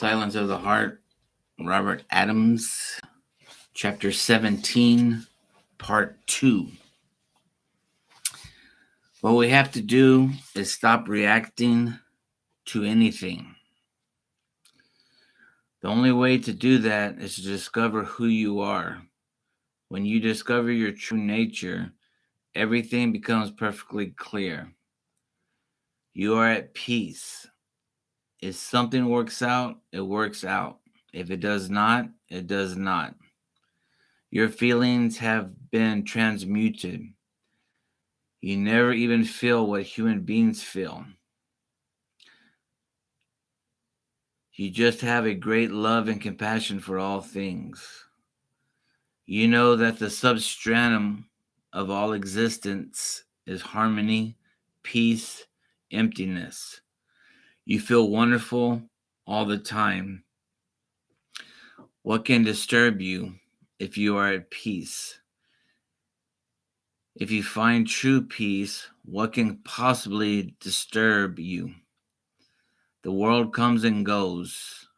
Silence of the Heart, Robert Adams, Chapter 17, Part 2. What we have to do is stop reacting to anything. The only way to do that is to discover who you are. When you discover your true nature, everything becomes perfectly clear. You are at peace. If something works out, it works out. If it does not, it does not. Your feelings have been transmuted. You never even feel what human beings feel. You just have a great love and compassion for all things. You know that the substratum of all existence is harmony, peace, emptiness. You feel wonderful all the time. What can disturb you if you are at peace? If you find true peace, what can possibly disturb you? The world comes and goes.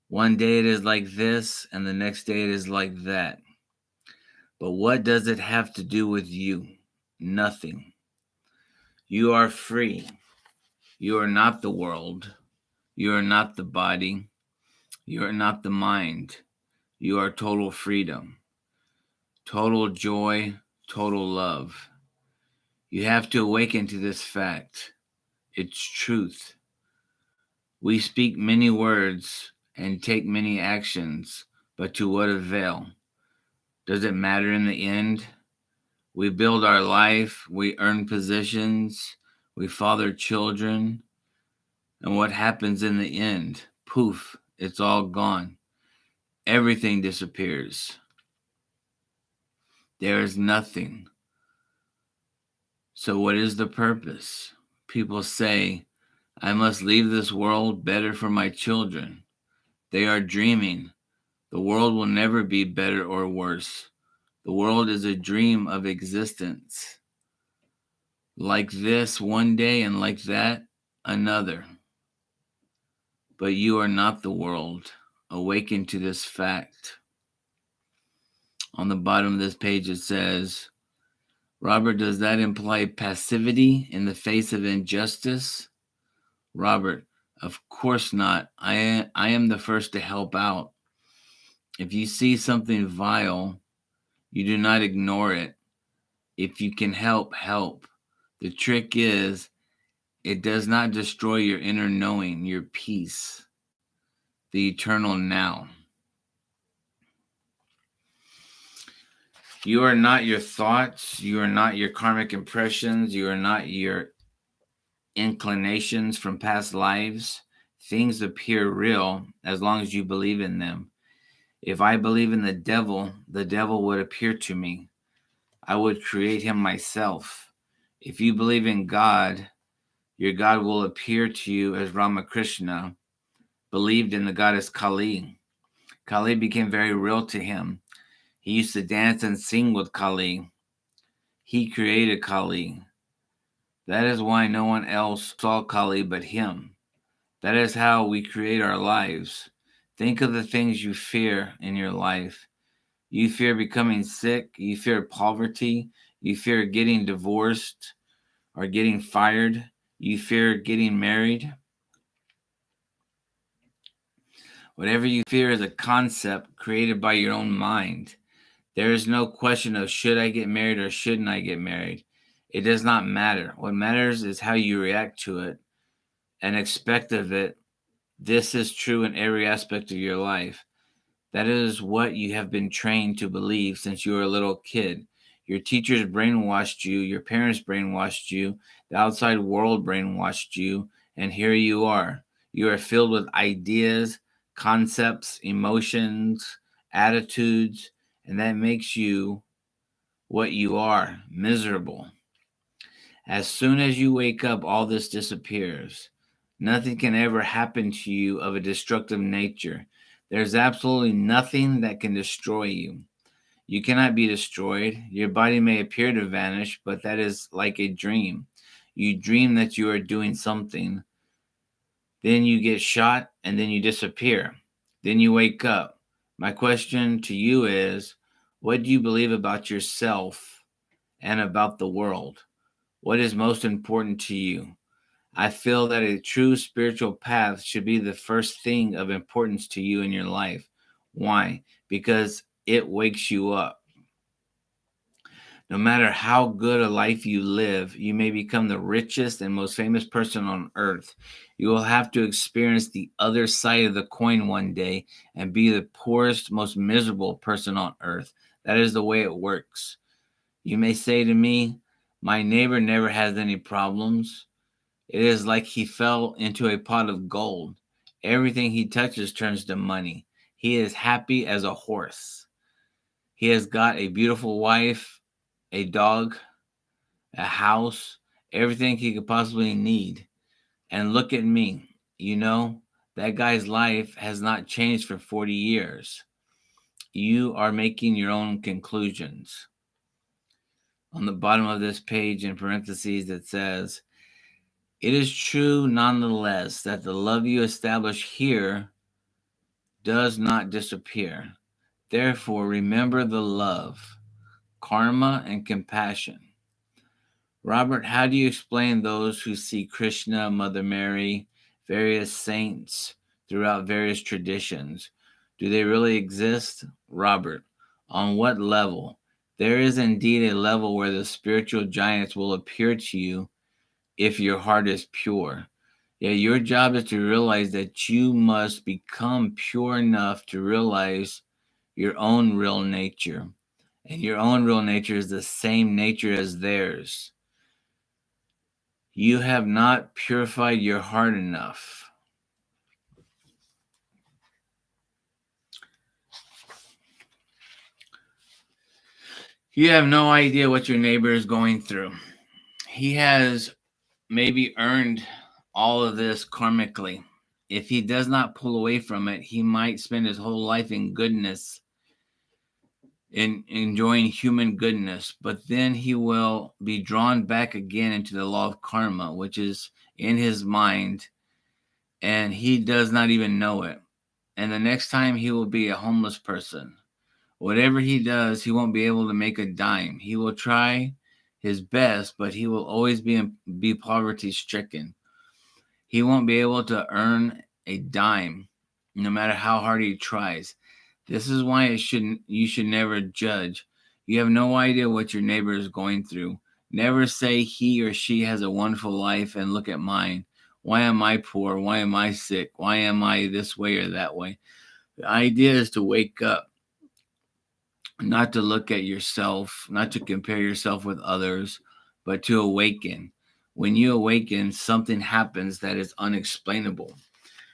One day it is like this, and the next day it is like that. But what does it have to do with you? Nothing. You are free. You are not the world. You are not the body. You are not the mind. You are total freedom, total joy, total love. You have to awaken to this fact. It's truth. We speak many words and take many actions, but to what avail? Does it matter in the end? We build our life, we earn positions, we father children, and what happens in the end? Poof, it's all gone. Everything disappears. There is nothing. So what is the purpose? People say, I must leave this world better for my children. They are dreaming. The world will never be better or worse. The world is a dream of existence. Like this one day and like that another. But you are not the world. Awaken to this fact. On the bottom of this page it says, Robert, does that imply passivity in the face of injustice? Robert, of course not. I am the first to help out. If you see something vile, you do not ignore it. If you can help, help. The trick is, it does not destroy your inner knowing, your peace, the eternal now. You are not your thoughts. You are not your karmic impressions. You are not your inclinations from past lives. Things appear real as long as you believe in them. If I believe in the devil would appear to me. I would create him myself. If you believe in God, your God will appear to you as Ramakrishna believed in the goddess Kali. Kali became very real to him. He used to dance and sing with Kali. He created Kali. That is why no one else saw Kali but him. That is how we create our lives. Think of the things you fear in your life. You fear becoming sick. You fear poverty. You fear getting divorced or getting fired. You fear getting married. Whatever you fear is a concept created by your own mind. There is no question of should I get married or shouldn't I get married. It does not matter. What matters is how you react to it and expect of it. This is true in every aspect of your life. That is what you have been trained to believe since you were a little kid. Your teachers brainwashed you, your parents brainwashed you, the outside world brainwashed you, and here you are. You are filled with ideas, concepts, emotions, attitudes, and that makes you what you are, miserable. As soon as you wake up, all this disappears. Nothing can ever happen to you of a destructive nature. There's absolutely nothing that can destroy you. You cannot be destroyed. Your body may appear to vanish, but that is like a dream. You dream that you are doing something, Then you get shot and then you disappear. Then you wake up. My question to you is, what do you believe about yourself and about the world? What is most important to you? I feel that a true spiritual path should be the first thing of importance to you in your life. Why? Because it wakes you up. No matter how good a life you live, you may become the richest and most famous person on earth. You will have to experience the other side of the coin one day and be the poorest, most miserable person on earth. That is the way it works. You may say to me, my neighbor never has any problems. It is like he fell into a pot of gold. Everything he touches turns to money. He is happy as a horse. He has got a beautiful wife, a dog, a house, everything he could possibly need. And look at me. You know, that guy's life has not changed for 40 years. You are making your own conclusions. On the bottom of this page, in parentheses, it says, it is true nonetheless that the love you establish here does not disappear. Therefore, remember the love, karma, and compassion. Robert, how do you explain those who see Krishna, Mother Mary, various saints throughout various traditions? Do they really exist? Robert, on what level? There is indeed a level where the spiritual giants will appear to you if your heart is pure. Yeah, your job is to realize that you must become pure enough to realize your own real nature. And your own real nature is the same nature as theirs. You have not purified your heart enough. You have no idea what your neighbor is going through. He has maybe earned all of this karmically. If he does not pull away from it, he might spend his whole life in goodness, in enjoying human goodness, but then he will be drawn back again into the law of karma, which is in his mind, and he does not even know it. And the next time he will be a homeless person. Whatever he does, he won't be able to make a dime. He will try his best, but he will always be poverty stricken. He won't be able to earn a dime, no matter how hard he tries. This is why you should never judge. You have no idea what your neighbor is going through. Never say he or she has a wonderful life and look at mine. Why am I poor? Why am I sick? Why am I this way or that way? The idea is to wake up, not to look at yourself, not to compare yourself with others, but to awaken. When you awaken, something happens that is unexplainable.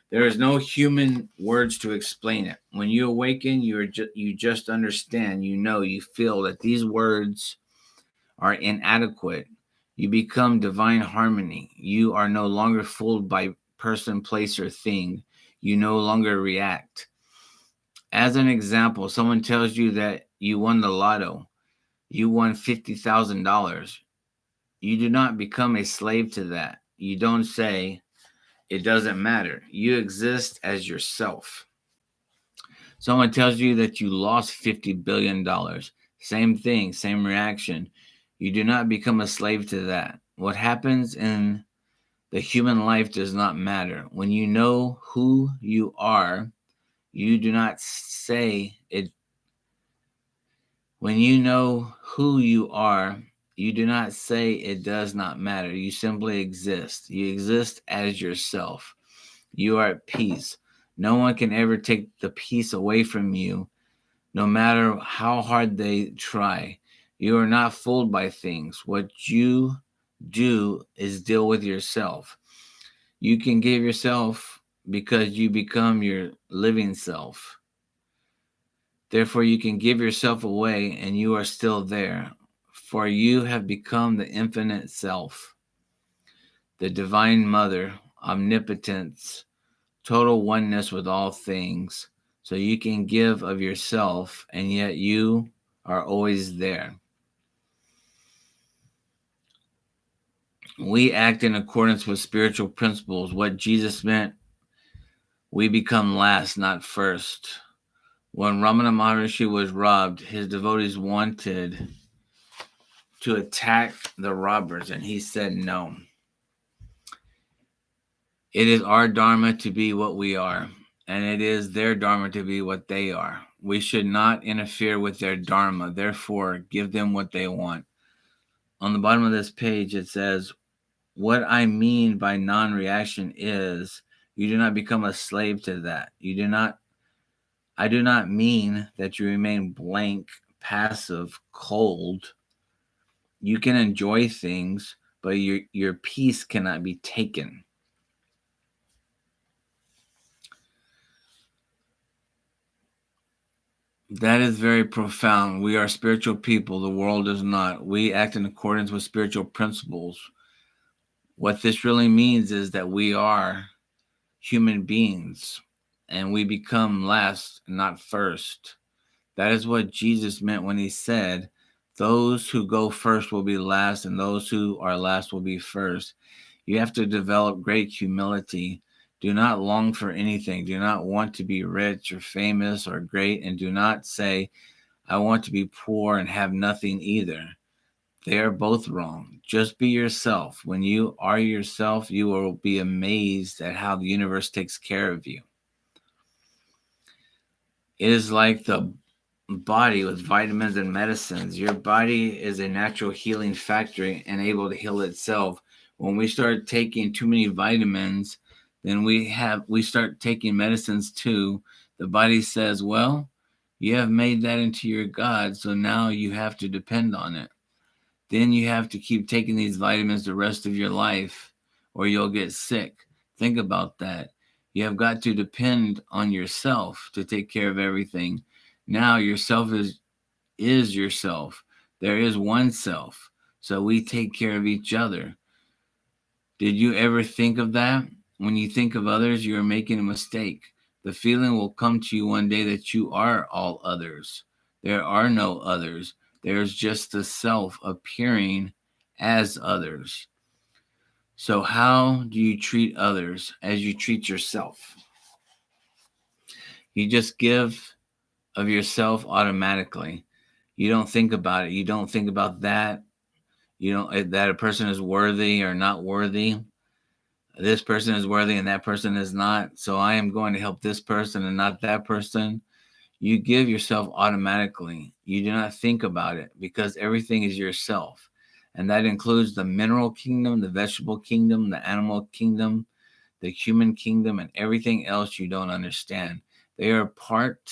There is no human words to explain it. When you awaken, you just understand, you feel that these words are inadequate. You become divine harmony. You are no longer fooled by person, place, or thing. You no longer react. As an example, someone tells you that you won the lotto. You won $50,000. You do not become a slave to that. You don't say, it doesn't matter. You exist as yourself. Someone tells you that you lost $50 billion. Same thing, same reaction. You do not become a slave to that. What happens in the human life does not matter. When you know who you are, you do not say it. When you know who you are, you do not say it does not matter. You simply exist. You exist as yourself. You are at peace. No one can ever take the peace away from you, no matter how hard they try. You are not fooled by things. What you do is deal with yourself. You can give yourself because you become your living self. Therefore, you can give yourself away and you are still there, for you have become the infinite self, the divine mother, omnipotence, total oneness with all things. So you can give of yourself, and yet you are always there. We act in accordance with spiritual principles. What Jesus meant We become last, not first. When Ramana Maharshi was robbed, his devotees wanted to attack the robbers, and he said no. It is our dharma to be what we are, and it is their dharma to be what they are. We should not interfere with their dharma, therefore give them what they want. On the bottom of this page, it says, what I mean by non-reaction is you do not become a slave to that. I do not mean that you remain blank, passive, cold. You can enjoy things, but your peace cannot be taken. That is very profound. We are spiritual people. The world is not. We act in accordance with spiritual principles. What this really means is that we are human beings and we become last, not first. That is what Jesus meant when he said, those who go first will be last and those who are last will be first. You have to develop great humility. Do not long for anything. Do not want to be rich or famous or great, and do not say, I want to be poor and have nothing either. They are both wrong. Just be yourself. When you are yourself, you will be amazed at how the universe takes care of you. It is like the body with vitamins and medicines. Your body is a natural healing factory and able to heal itself. When we start taking too many vitamins, then we start taking medicines too. The body says, well, you have made that into your God, so now you have to depend on it. Then you have to keep taking these vitamins the rest of your life or you'll get sick. Think about that. You have got to depend on yourself to take care of everything. Now yourself is yourself. There is one self. So we take care of each other. Did you ever think of that? When you think of others, you are making a mistake. The feeling will come to you one day that you are all others. There are no others. There's just the self appearing as others. So how do you treat others as you treat yourself? You just give of yourself automatically. You don't think about it. You don't think about that. You don't that a person is worthy or not worthy. This person is worthy and that person is not. So I am going to help this person and not that person. You give yourself automatically. You do not think about it because everything is yourself. And that includes the mineral kingdom, the vegetable kingdom, the animal kingdom, the human kingdom, and everything else you don't understand. They are part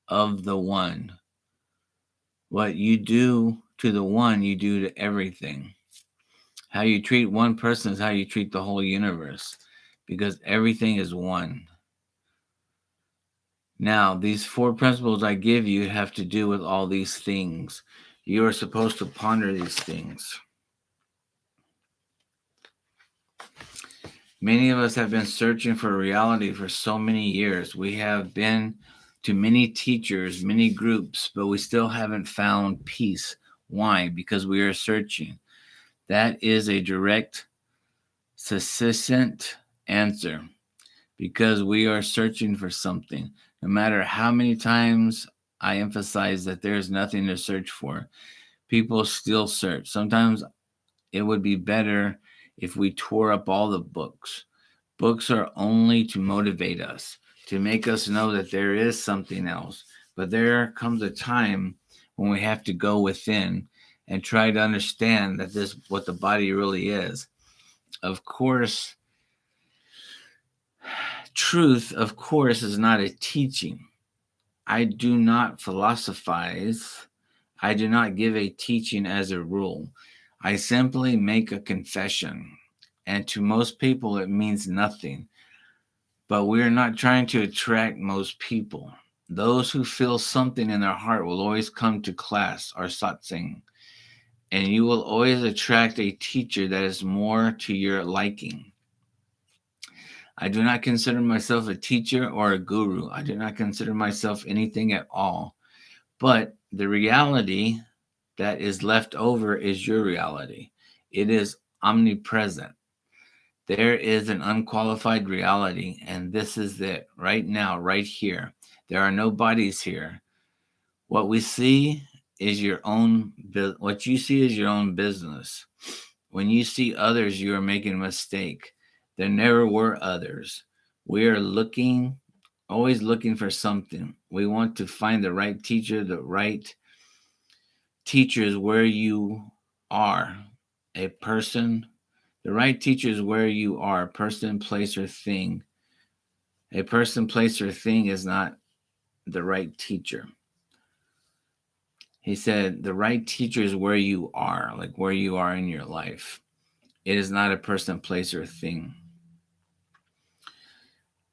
of the one. What you do to the one, you do to everything. How you treat one person is how you treat the whole universe because everything is one. Now, these 4 principles I give you have to do with all these things. You are supposed to ponder these things. Many of us have been searching for reality for so many years. We have been to many teachers, many groups, but we still haven't found peace. Why? Because we are searching. That is a direct, succinct answer. Because we are searching for something. No matter how many times I emphasize that there's nothing to search for, people still search. Sometimes it would be better if we tore up all the books. Books are only to motivate us, to make us know that there is something else. But there comes a time when we have to go within and try to understand that this what the body really is. Of course, truth, of course, is not a teaching. I do not philosophize. I do not give a teaching as a rule. I simply make a confession. And to most people, it means nothing. But we are not trying to attract most people. Those who feel something in their heart will always come to class or satsang. And you will always attract a teacher that is more to your liking. I do not consider myself a teacher or a guru. I do not consider myself anything at all. But the reality that is left over is your reality. It is omnipresent. There is an unqualified reality, and this is it right now, right here. There are no bodies here. What we see is your own, what you see is your own business. When you see others, you are making a mistake. There never were others. We are looking, always looking for something. We want to find the right teacher, the right teacher is where you are, a person. The right teacher is where you are, person, place, or thing. A person, place, or thing is not the right teacher. He said, the right teacher is where you are, like where you are in your life. It is not a person, place, or thing.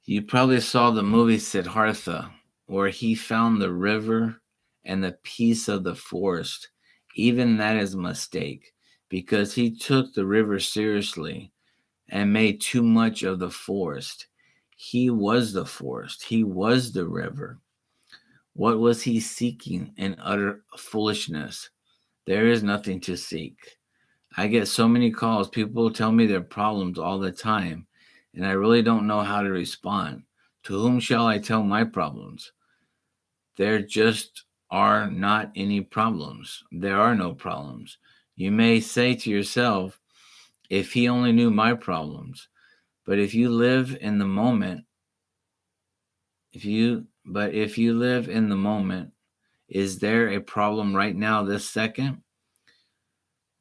You probably saw the movie Siddhartha, where he found the river and the peace of the forest. Even that is a mistake because he took the river seriously and made too much of the forest. He was the forest, he was the river. What was he seeking in utter foolishness? There is nothing to seek. I get so many calls. People tell me their problems all the time, and I really don't know how to respond. To whom shall I tell my problems? There just are not any problems. There are no problems. You may say to yourself, if he only knew my problems. But if you live in the moment, if you live in the moment, is there a problem right now, this second?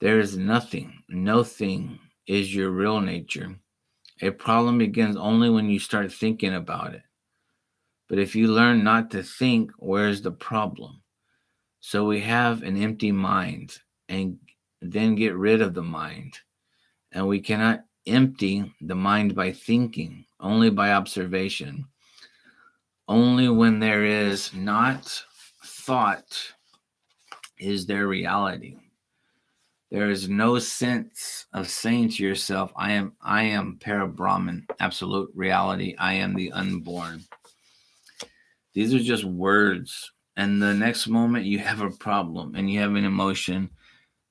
There is nothing. No thing is your real nature. A problem begins only when you start thinking about it. But if you learn not to think, where's the problem? So we have an empty mind and then get rid of the mind. And we cannot empty the mind by thinking, only by observation. Only when there is not thought is there reality. There is no sense of saying to yourself, I am Parabrahman, absolute reality. I am the unborn. These are just words. And the next moment you have a problem and you have an emotion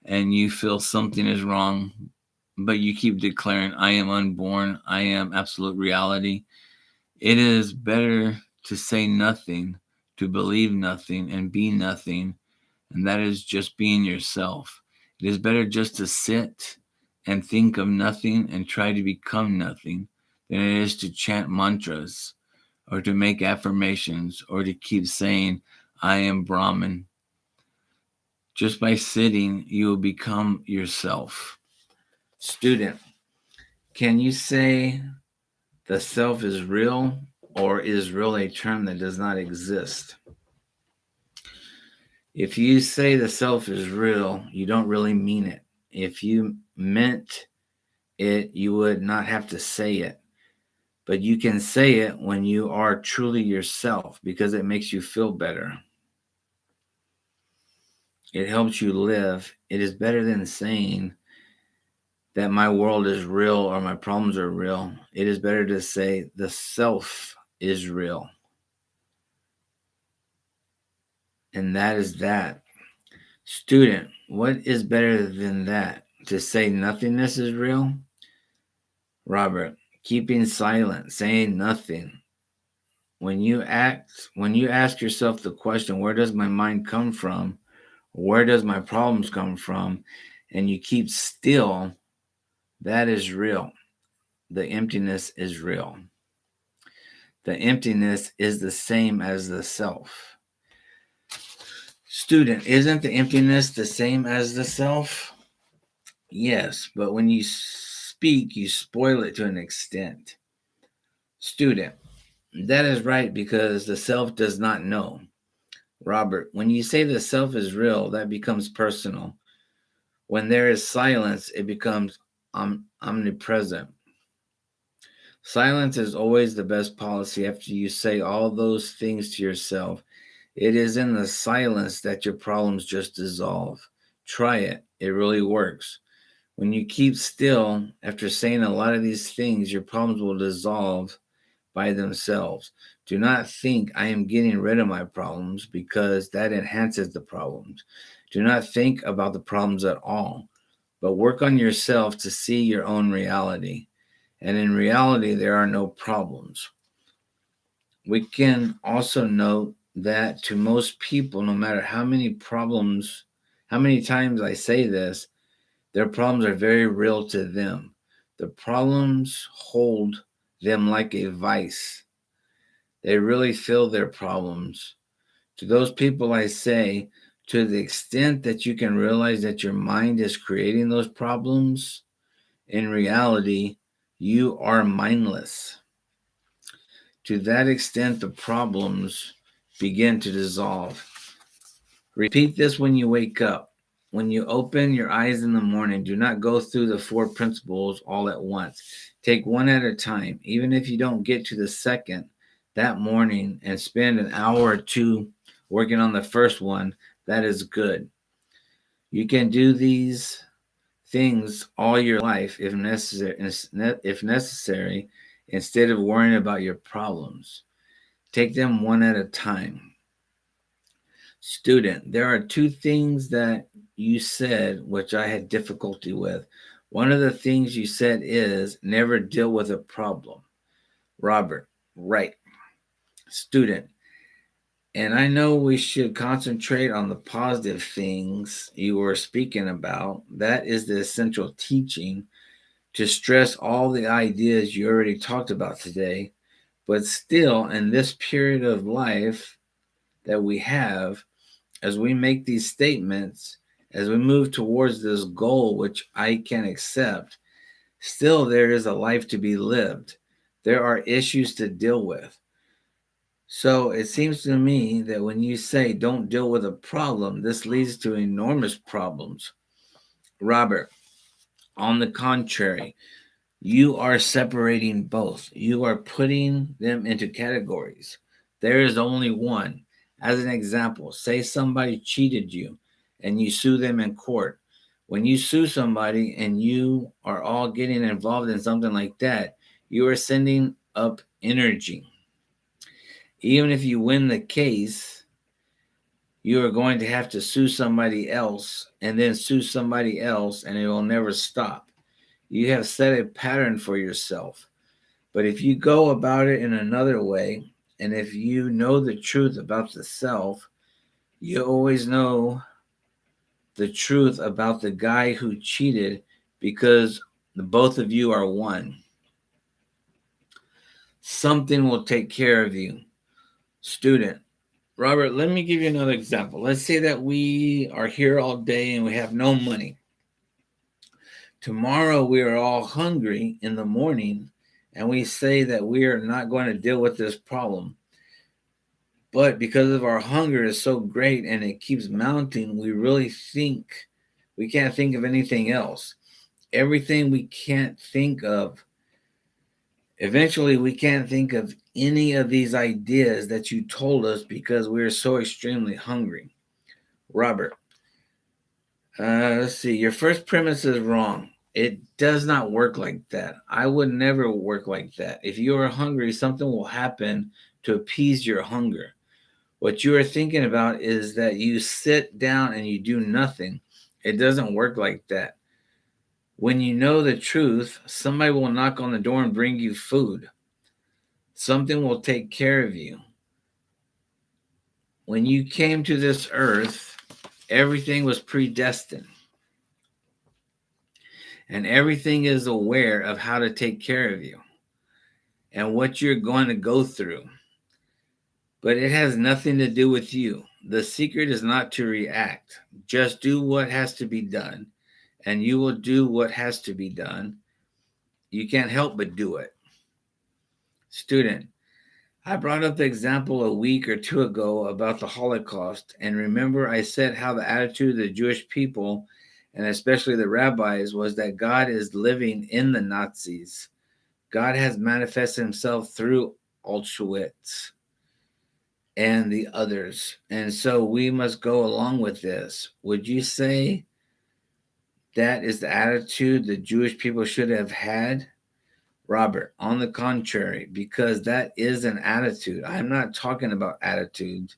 and you feel something is wrong, but you keep declaring, I am unborn. I am absolute reality. It is better to say nothing, to believe nothing, and be nothing, and that is just being yourself. It is better just to sit and think of nothing and try to become nothing than it is to chant mantras or to make affirmations or to keep saying, I am Brahman. Just by sitting, you will become yourself. Student, can you say the self is real, or is real a term that does not exist? If you say the self is real, you don't really mean it. If you meant it, you would not have to say it. But you can say it when you are truly yourself because it makes you feel better. It helps you live. It is better than saying that my world is real or my problems are real. It is better to say the self is real. And that is that. Student, what is better than that? To say nothingness is real? Robert, keeping silent, saying nothing. When you ask yourself the question, where does my mind come from? Where does my problems come from? And you keep still, that is real. The emptiness is real. The emptiness is the same as the self. Student, isn't the emptiness the same as the self? Yes, but when you speak, you spoil it to an extent. Student, that is right because the self does not know. Robert, when you say the self is real, that becomes personal. When there is silence, it becomes omnipresent. Silence is always the best policy after you say all those things to yourself. It is in the silence that your problems just dissolve. Try it. It really works. When you keep still after saying a lot of these things, your problems will dissolve by themselves. Do not think I am getting rid of my problems because that enhances the problems. Do not think about the problems at all, but work on yourself to see your own reality. and in reality, there are no problems. We can also note that to most people, no matter how many problems, how many times I say this, their problems are very real to them. The problems hold them like a vice. They really feel their problems. To those people, I say, to the extent that you can realize that your mind is creating those problems, in reality, you are mindless. To that extent, the problems begin to dissolve. Repeat this when you wake up. When you open your eyes in the morning, do not go through the four principles all at once. Take one at a time. Even if you don't get to the second that morning and spend an hour or two working on the first one, that is good. You can do these things all your life if necessary, instead of worrying about your problems. Take them one at a time. Student, there are two things that you said which I had difficulty with. One of the things you said is never deal with a problem. Robert, right. Student, and I know we should concentrate on the positive things you were speaking about. That is the essential teaching, to stress all the ideas you already talked about today. But still, in this period of life that we have, as we make these statements, as we move towards this goal, which I can accept, still there is a life to be lived. There are issues to deal with. So it seems to me that when you say don't deal with a problem, this leads to enormous problems. Robert, on the contrary, you are separating both. You are putting them into categories. There is only one. As an example, say somebody cheated you and you sue them in court. When you sue somebody and you are all getting involved in something like that, you are sending up energy. Even if you win the case, you are going to have to sue somebody else and then sue somebody else, and it will never stop. You have set a pattern for yourself. But if you go about it in another way, and if you know the truth about the self, you always know the truth about the guy who cheated, because the both of you are one. Something will take care of you. Student, Robert, let me give you another example. Let's say that we are here all day and we have no money. Tomorrow we are all hungry in the morning, and we say that we are not going to deal with this problem. But because of our hunger is so great and it keeps mounting, we really think we can't think of anything else. Everything we can't think of, eventually we can't think of any of these ideas that you told us because we're so extremely hungry. Robert, let's see. Your first premise is wrong. It does not work like that. I would never work like that. If you are hungry, something will happen to appease your hunger. What you are thinking about is that you sit down and you do nothing. It doesn't work like that. When you know the truth, somebody will knock on the door and bring you food. Something will take care of you. When you came to this earth, everything was predestined. And everything is aware of how to take care of you and what you're going to go through. But it has nothing to do with you. The secret is not to react. Just do what has to be done, and you will do what has to be done. You can't help but do it. Student, I brought up the example a week or two ago about the Holocaust, and remember I said how the attitude of the Jewish people, and especially the rabbis, was that God is living in the Nazis. God has manifested himself through Auschwitz and the others. And so we must go along with this. Would you say that is the attitude the Jewish people should have had? Robert, on the contrary, because that is an attitude. I'm not talking about attitudes.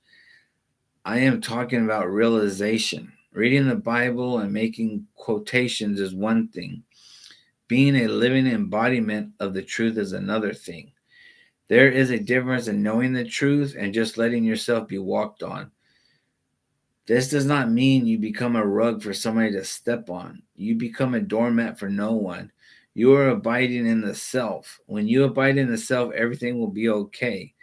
I am talking about realization. Reading the Bible and making quotations is one thing. Being a living embodiment of the truth is another thing. There is a difference in knowing the truth and just letting yourself be walked on. This does not mean you become a rug for somebody to step on. You become a doormat for no one. You are abiding in the self. When you abide in the self, everything will be okay.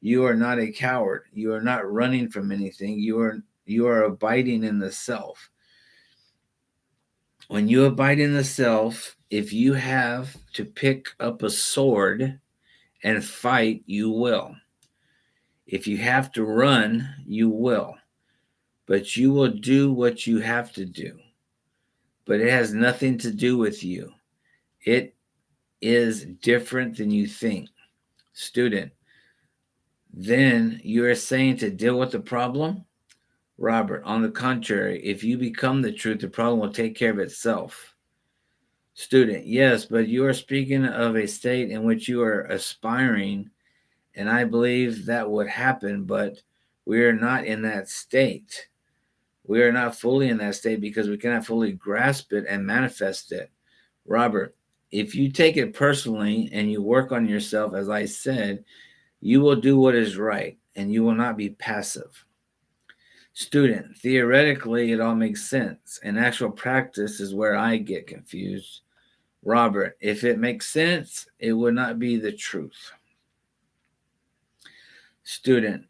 You are not a coward. You are not running from anything. You are abiding in the self. When you abide in the self, if you have to pick up a sword and fight, you will. If you have to run, you will. But you will do what you have to do. But it has nothing to do with you. It is different than you think. Student, then you are saying to deal with the problem? Robert, on the contrary, if you become the truth, the problem will take care of itself. Student, yes, but you are speaking of a state in which you are aspiring, and I believe that would happen, but we are not in that state. We are not fully in that state because we cannot fully grasp it and manifest it. Robert, if you take it personally and you work on yourself, as I said, you will do what is right and you will not be passive. Student, theoretically, it all makes sense. In actual practice is where I get confused. Robert, if it makes sense, it would not be the truth. Student,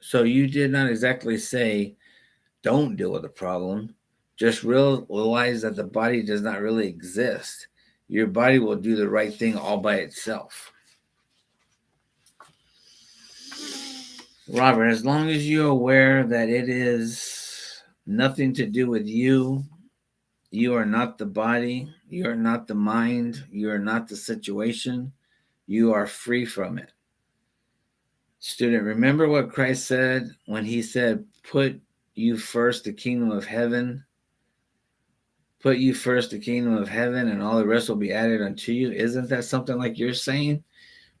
so you did not exactly say don't deal with the problem. Just realize that the body does not really exist. Your body will do the right thing all by itself. Robert, as long as you're aware that it is nothing to do with you, you are not the body, you are not the mind, you are not the situation, you are free from it. Student, remember what Christ said when he said, put you first the kingdom of heaven? Put you first the kingdom of heaven and all the rest will be added unto you. Isn't that something like you're saying?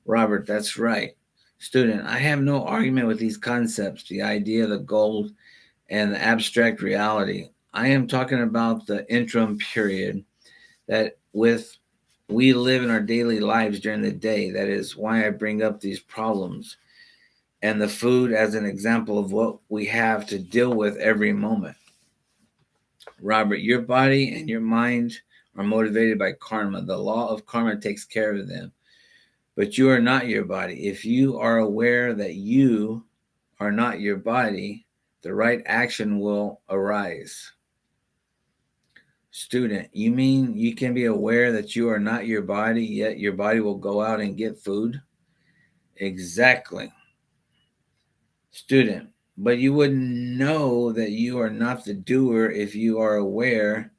Robert, that's right. Student, I have no argument with these concepts, the idea, the goal, and the abstract reality. I am talking about the interim period that we live in our daily lives during the day. That is why I bring up these problems and the food as an example of what we have to deal with every moment. Robert, your body and your mind are motivated by karma. The law of karma takes care of them. But you are not your body. If you are aware that you are not your body, the right action will arise. Student, you mean you can be aware that you are not your body, yet your body will go out and get food? Exactly. Student, but you would know that you are not the doer if you are aware.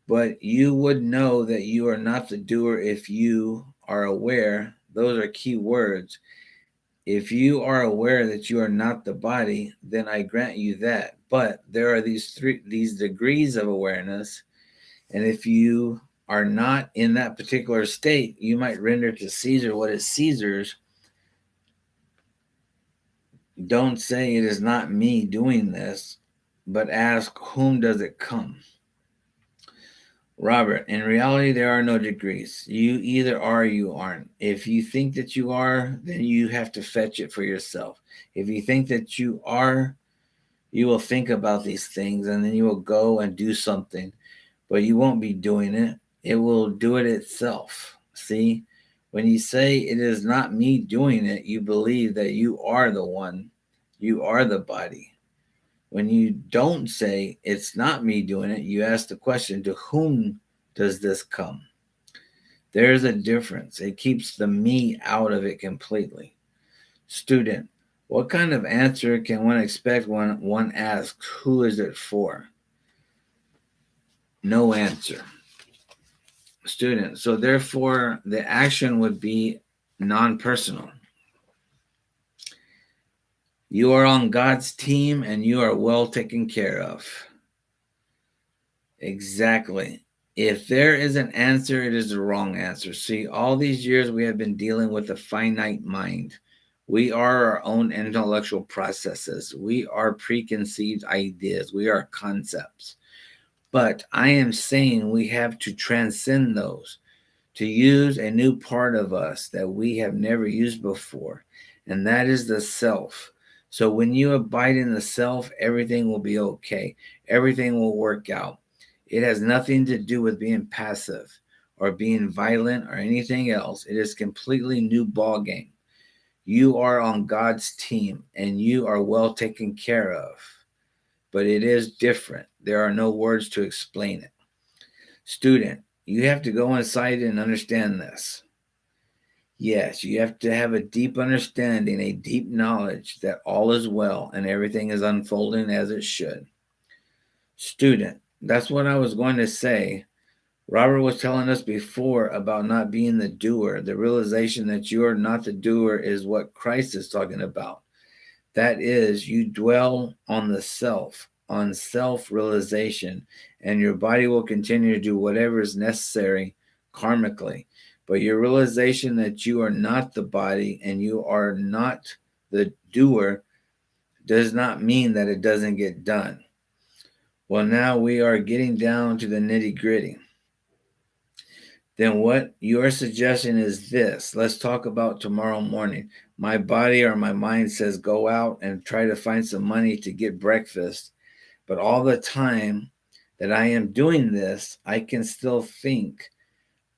But you would know that you are not the doer if you are aware. Those are key words. If you are aware that you are not the body, then I grant you that. But there are these degrees of awareness, and if you are not in that particular state, you might render to Caesar what is Caesar's. Don't say it is not me doing this, but ask whom does it come? Robert, in reality, there are no degrees. You either are or you aren't. If you think that you are, then you have to fetch it for yourself. If you think that you are, you will think about these things and then you will go and do something, but you won't be doing it. It will do it itself. See, when you say it is not me doing it, you believe that you are the one, you are the body. When you don't say it's not me doing it, you ask the question, to whom does this come? There's a difference. It keeps the me out of it completely. Student, what kind of answer can one expect when one asks, who is it for? No answer. Student, so therefore the action would be non-personal. You are on God's team and you are well taken care of. Exactly. If there is an answer, it is the wrong answer. See, all these years we have been dealing with a finite mind. We are our own intellectual processes. We are preconceived ideas. We are concepts. But I am saying we have to transcend those, to use a new part of us that we have never used before, and that is the self. So when you abide in the self, everything will be okay. Everything will work out. It has nothing to do with being passive or being violent or anything else. It is completely new ball game. You are on God's team and you are well taken care of. But it is different. There are no words to explain it. Student, you have to go inside and understand this. Yes, you have to have a deep understanding, a deep knowledge that all is well and everything is unfolding as it should. Student, that's what I was going to say. Robert was telling us before about not being the doer. The realization that you are not the doer is what Christ is talking about. That is, you dwell on the self, on self realization, and your body will continue to do whatever is necessary karmically. But your realization that you are not the body and you are not the doer does not mean that it doesn't get done. Well, now we are getting down to the nitty gritty. Then what you are suggesting is this. Let's talk about tomorrow morning. My body or my mind says go out and try to find some money to get breakfast. But all the time that I am doing this, I can still think,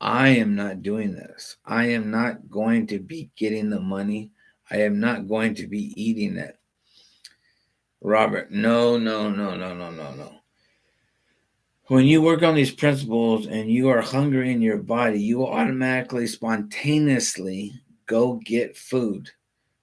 I am not doing this. I am not going to be getting the money. I am not going to be eating it. Robert, no, no, no, no, no, no, no. When you work on these principles and you are hungry in your body, you will automatically, spontaneously go get food,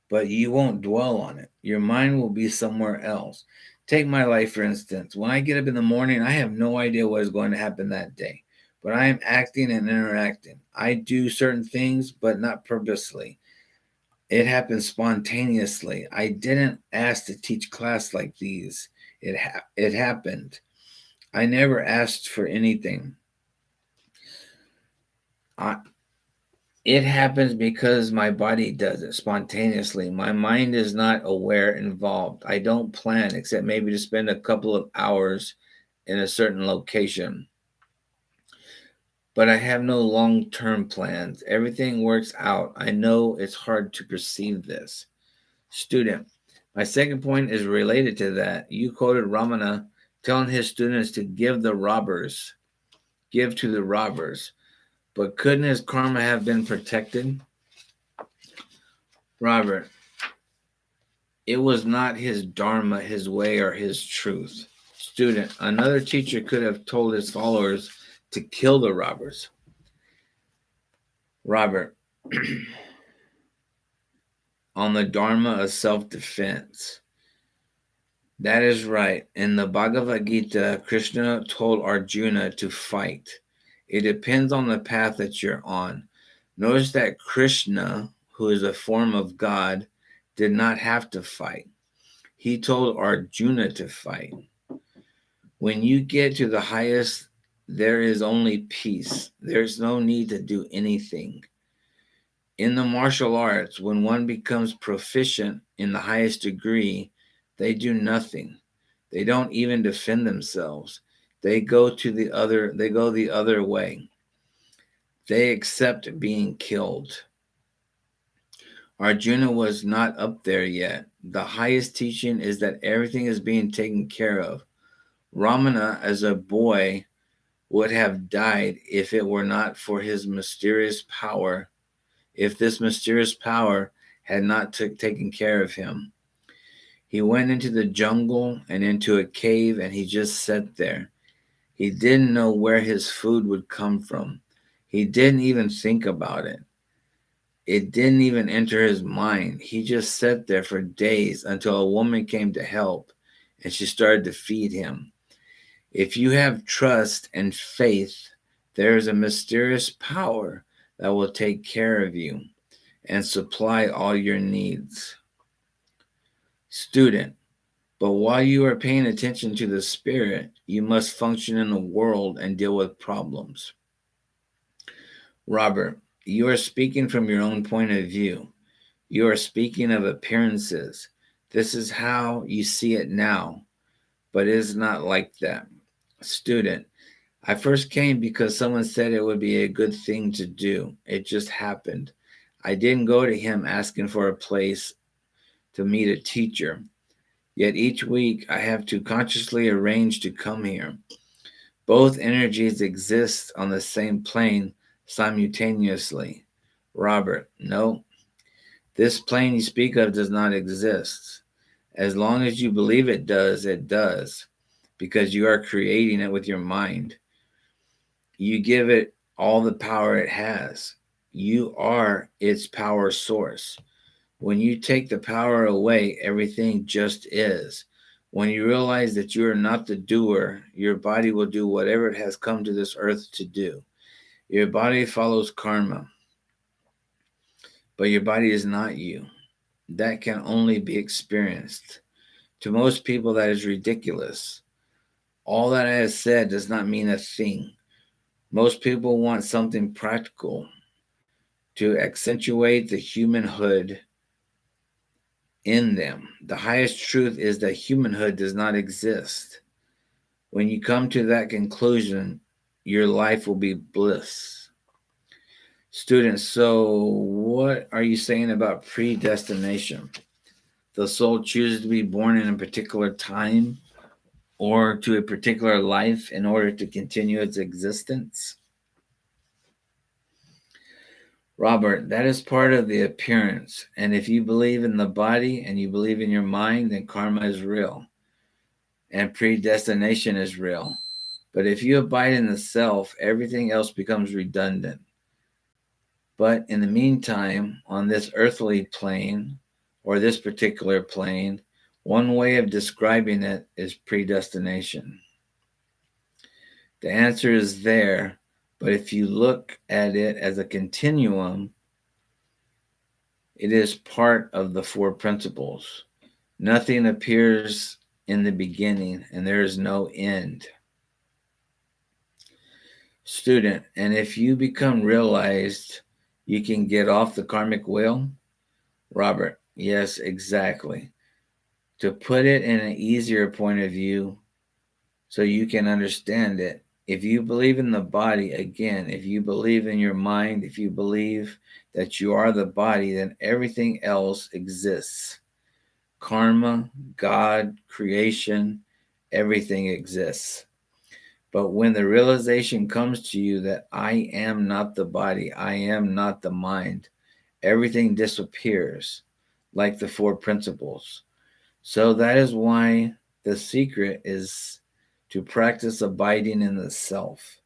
but you won't dwell on it. Your mind will be somewhere else. Take my life, for instance. When I get up in the morning, I have no idea what is going to happen that day, but I am acting and interacting. I do certain things, but not purposely. It happens spontaneously. I didn't ask to teach class like these. It happened. I never asked for anything. I, it happens because my body does it spontaneously. My mind is not aware, involved. I don't plan except maybe to spend a couple of hours in a certain location. But I have no long term plans. Everything works out. I know it's hard to perceive this. Student, my second point is related to that. You quoted Ramana telling his students to give to the robbers. But couldn't his karma have been protected? Robert, it was not his dharma, his way, or his truth. Student, another teacher could have told his followers to kill the robbers. Robert, on the dharma of self-defense. That is right. In the Bhagavad Gita, Krishna told Arjuna to fight. It depends on the path that you're on. Notice that Krishna, who is a form of God, did not have to fight. He told Arjuna to fight. When you get to the highest, there is only peace. There's no need to do anything. In the martial arts, when one becomes proficient in the highest degree, they do nothing. They don't even defend themselves. They go the other way. They accept being killed. Arjuna was not up there yet. The highest teaching is that everything is being taken care of. Ramana, as a boy, would have died if it were not for his mysterious power, if this mysterious power had not taken care of him. He went into the jungle and into a cave, and he just sat there. He didn't know where his food would come from. He didn't even think about it. It didn't even enter his mind. He just sat there for days until a woman came to help, and she started to feed him. If you have trust and faith, there is a mysterious power that will take care of you and supply all your needs. Student, but while you are paying attention to the spirit, you must function in the world and deal with problems. Robert, you are speaking from your own point of view. You are speaking of appearances. This is how you see it now, but it is not like that. Student, I first came because someone said it would be a good thing to do. It just happened. I didn't go to him asking for a place to meet a teacher. Yet each week I have to consciously arrange to come here. Both energies exist on the same plane simultaneously. Robert, no, this plane you speak of does not exist. As long as you believe it does, because you are creating it with your mind. You give it all the power it has. You are its power source. When you take the power away, everything just is. When you realize that you are not the doer, your body will do whatever it has come to this earth to do. Your body follows karma, but your body is not you. That can only be experienced. To most people, that is ridiculous. All that I have said does not mean a thing. Most people want something practical to accentuate the humanhood in them. The highest truth is that humanhood does not exist. When you come to that conclusion, your life will be bliss. Students, so what are you saying about predestination? The soul chooses to be born in a particular time or to a particular life in order to continue its existence? Robert, that is part of the appearance. And if you believe in the body and you believe in your mind, then karma is real and predestination is real. But if you abide in the self, everything else becomes redundant. But in the meantime, on this earthly plane, or this particular plane, one way of describing it is predestination. The answer is there, but if you look at it as a continuum, it is part of the four principles. Nothing appears in the beginning, and there is no end. Student, and if you become realized, you can get off the karmic wheel? Robert, yes, exactly. To put it in an easier point of view so you can understand it, if you believe in the body, again, if you believe in your mind, if you believe that you are the body, then everything else exists. Karma, God, creation, everything exists. But when the realization comes to you that I am not the body, I am not the mind, everything disappears, like the four principles. So that is why the secret is to practice abiding in the self.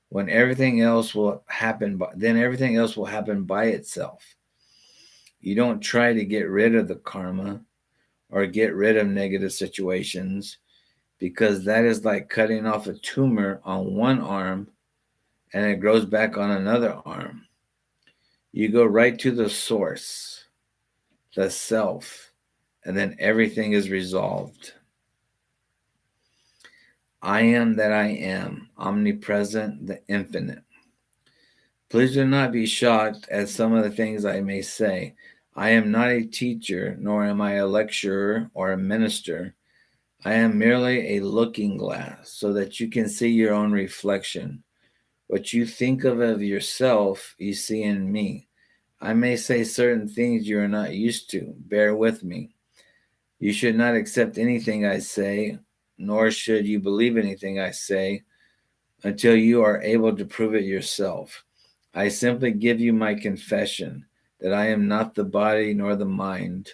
When everything else will happen, then everything else will happen by itself. You don't try to get rid of the karma or get rid of negative situations, because that is like cutting off a tumor on one arm and it grows back on another arm. You go right to the source, the self, and then everything is resolved. I am that I am, omnipresent, the infinite. Please do not be shocked at some of the things I may say. I am not a teacher, nor am I a lecturer or a minister. I am merely a looking glass so that you can see your own reflection. What you think of yourself, you see in me. I may say certain things you are not used to. Bear with me. You should not accept anything I say, nor should you believe anything I say until you are able to prove it yourself. I simply give you my confession that I am not the body nor the mind,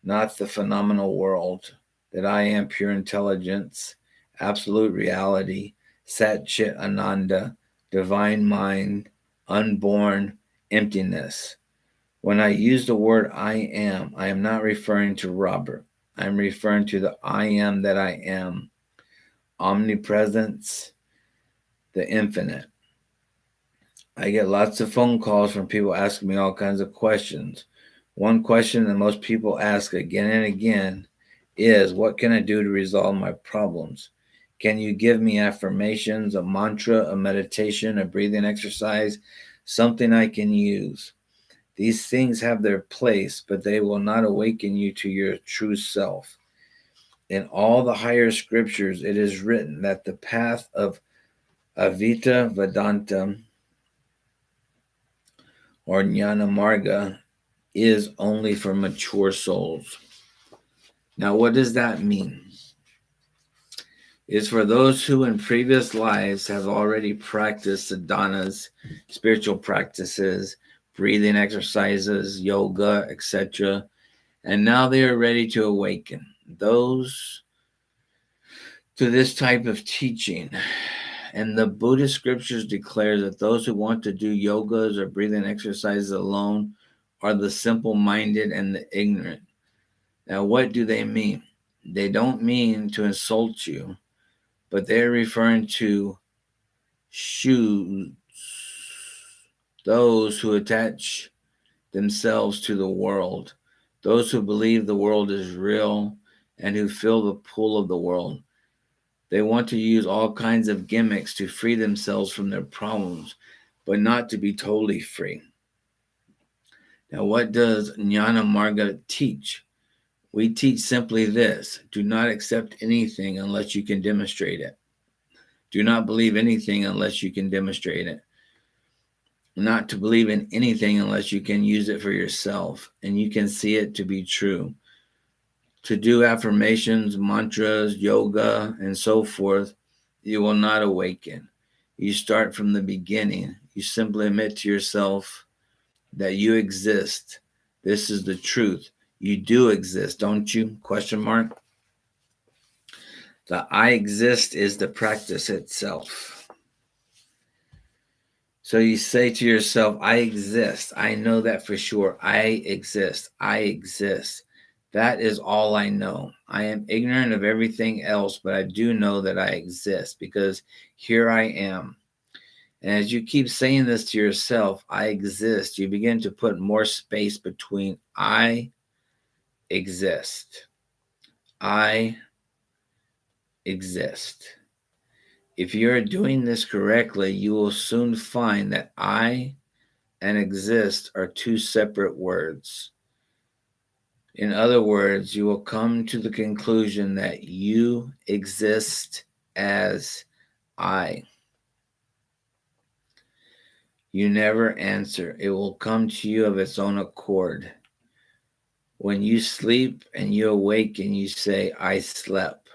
not the phenomenal world, that I am pure intelligence, absolute reality, Sat Chit Ananda, divine mind, unborn, emptiness. When I use the word I am not referring to Robert. I'm referring to the I am that I am, omnipresence, the infinite. I get lots of phone calls from people asking me all kinds of questions. One question that most people ask again and again is, what can I do to resolve my problems? Can you give me affirmations, a mantra, a meditation, a breathing exercise, something I can use? These things have their place, but they will not awaken you to your true self. In all the higher scriptures, it is written that the path of Advaita Vedanta or Jnana Marga is only for mature souls. Now, what does that mean? It's for those who in previous lives have already practiced sadhanas, spiritual practices, breathing exercises, yoga, etc., and now they are ready to awaken. Those to this type of teaching. And the Buddhist scriptures declare that those who want to do yogas or breathing exercises alone are the simple-minded and the ignorant. Now, what do they mean? They don't mean to insult you, but they're referring to shoots, those who attach themselves to the world, those who believe the world is real and who feel the pull of the world. They want to use all kinds of gimmicks to free themselves from their problems, but not to be totally free. Now, what does Jnana Marga teach? We teach simply this: do not accept anything unless you can demonstrate it. Do not believe anything unless you can demonstrate it. Not to believe in anything unless you can use it for yourself and you can see it to be true. To do affirmations, mantras, yoga, and so forth, you will not awaken. You start from the beginning. You simply admit to yourself that you exist. This is the truth. You do exist, don't you? Question mark. The I exist is the practice itself. So you say to yourself, I exist. I know that for sure. I exist. I exist. That is all I know. I am ignorant of everything else, but I do know that I exist because here I am. And as you keep saying this to yourself, I exist, you begin to put more space between I exist. I exist. If you're doing this correctly, you will soon find that I and exist are two separate words. In other words, you will come to the conclusion that you exist as I. You never answer. It will come to you of its own accord. When you sleep and you awake and you say, I slept.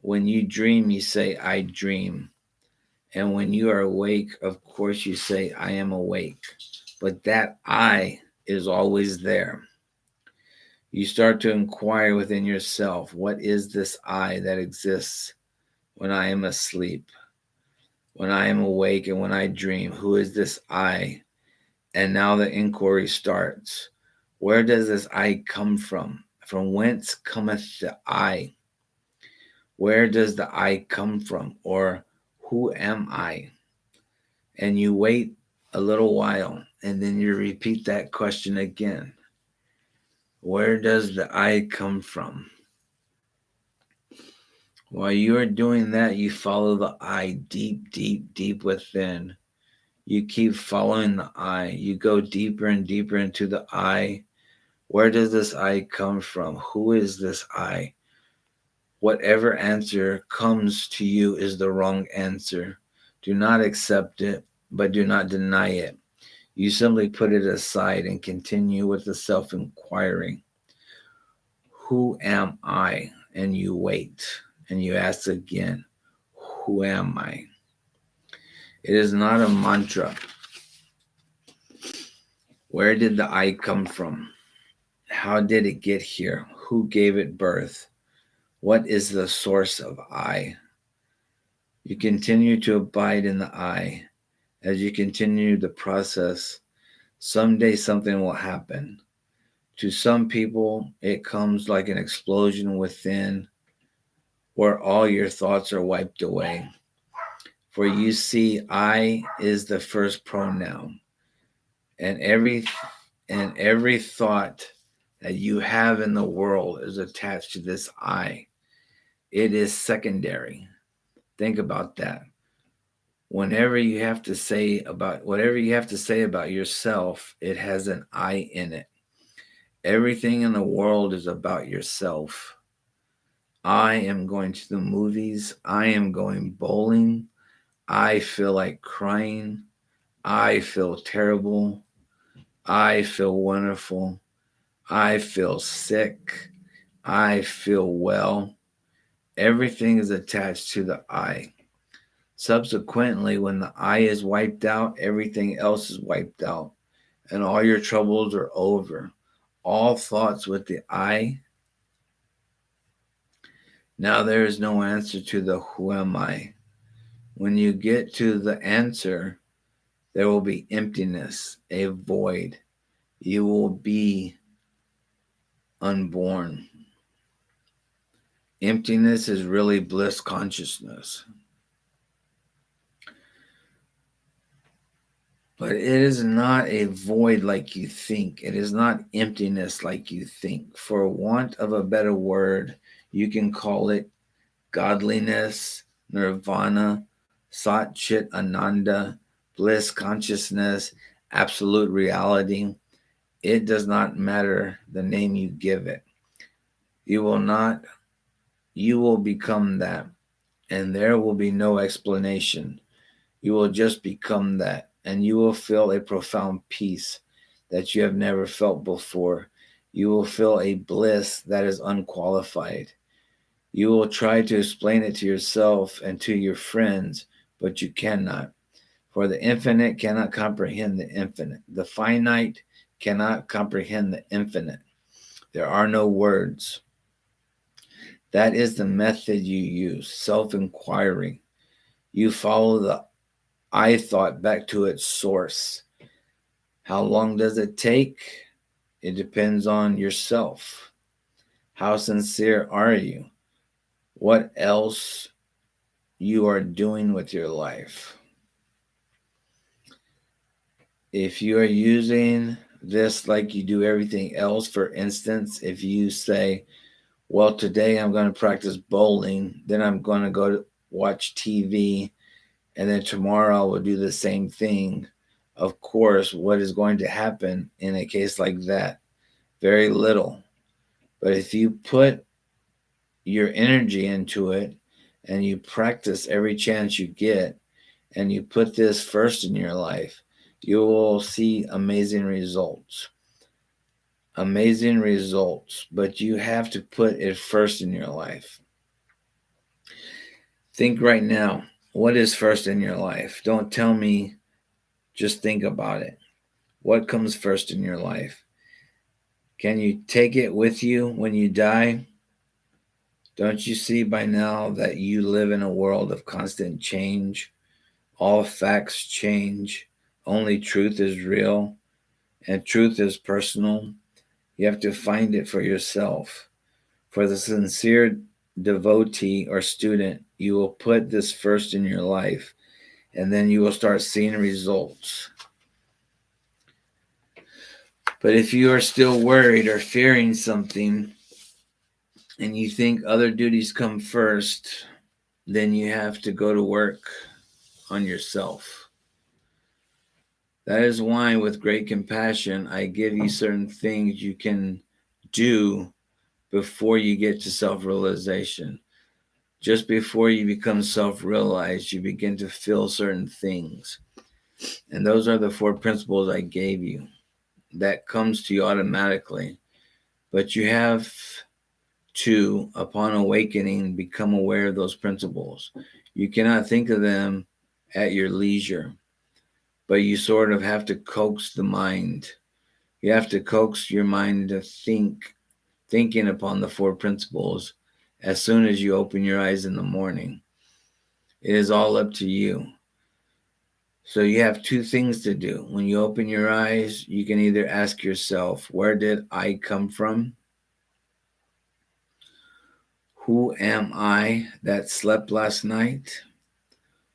When you dream, you say, I dream. And when you are awake, of course, you say, I am awake. But that I is always there. You start to inquire within yourself, what is this I that exists when I am asleep, when I am awake, and when I dream? Who is this I? And now the inquiry starts. Where does this I come from? From whence cometh the I? Where does the I come from? Or who am I? And you wait a little while, and then you repeat that question again. Where does the I come from? While you are doing that, you follow the I deep, deep, deep within. You keep following the I. You go deeper and deeper into the I. Where does this I come from? Who is this I? Whatever answer comes to you is the wrong answer. Do not accept it, but do not deny it. You simply put it aside and continue with the self-inquiring. Who am I? And you wait, and you ask again, who am I? It is not a mantra. Where did the I come from? How did it get here? Who gave it birth? What is the source of I? You continue to abide in the I. As you continue the process, someday something will happen. To some people, it comes like an explosion within where all your thoughts are wiped away. For you see, I is the first pronoun. And every thought that you have in the world is attached to this I. It is secondary. Think about that. Whatever you have to say about yourself, it has an I in it. Everything in the world is about yourself. I am going to the movies. I am going bowling. I feel like crying. I feel terrible. I feel wonderful. I feel sick. I feel well. Everything is attached to the I. Subsequently, when the I is wiped out, everything else is wiped out, and all your troubles are over. All thoughts with the I. Now there is no answer to the who am I. When you get to the answer, there will be emptiness, a void. You will be unborn. Emptiness is really bliss consciousness. But it is not a void like you think. It is not emptiness like you think. For want of a better word, you can call it godliness, nirvana, Sat Chit Ananda, bliss consciousness, absolute reality. It does not matter the name you give it. You will not, you will become that, and there will be no explanation. You will just become that, and you will feel a profound peace that you have never felt before. You will feel a bliss that is unqualified. You will try to explain it to yourself and to your friends, but you cannot. For the infinite cannot comprehend the infinite. The finite cannot comprehend the infinite. There are no words. That is the method you use, self inquiry. You follow the I thought back to its source. How long does it take? It depends on yourself. How sincere are you? What else you are doing with your life? If you are using this like you do everything else, for instance, if you say, well, today I'm going to practice bowling, then I'm going to go to watch TV, and then tomorrow I will do the same thing. Of course, what is going to happen in a case like that? Very little. But if you put your energy into it and you practice every chance you get and you put this first in your life, you will see amazing results. Amazing results, but you have to put it first in your life. Think right now, what is first in your life? Don't tell me, just think about it. What comes first in your life? Can you take it with you when you die? Don't you see by now that you live in a world of constant change? All facts change. Only truth is real, and truth is personal. You have to find it for yourself. For the sincere devotee or student, you will put this first in your life, and then you will start seeing results. But if you are still worried or fearing something, and you think other duties come first, then you have to go to work on yourself. That is why, with great compassion, I give you certain things you can do before you get to self realization. Just before you become self realized, you begin to feel certain things. And those are the four principles I gave you. That comes to you automatically. But you have to, upon awakening, become aware of those principles. You cannot think of them at your leisure, but you sort of have to coax the mind. You have to coax your mind to thinking upon the four principles as soon as you open your eyes in the morning. It is all up to you. So you have two things to do. When you open your eyes, you can either ask yourself, where did I come from? Who am I that slept last night?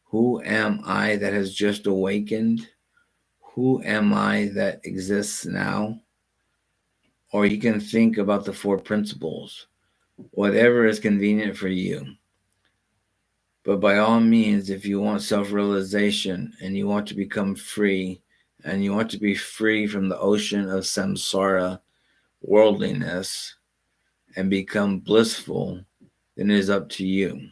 Who am I that has just awakened? Who am I that exists now? Or you can think about the four principles, whatever is convenient for you. But by all means, if you want self realization and you want to become free, and you want to be free from the ocean of samsara, worldliness, and become blissful, then it is up to you.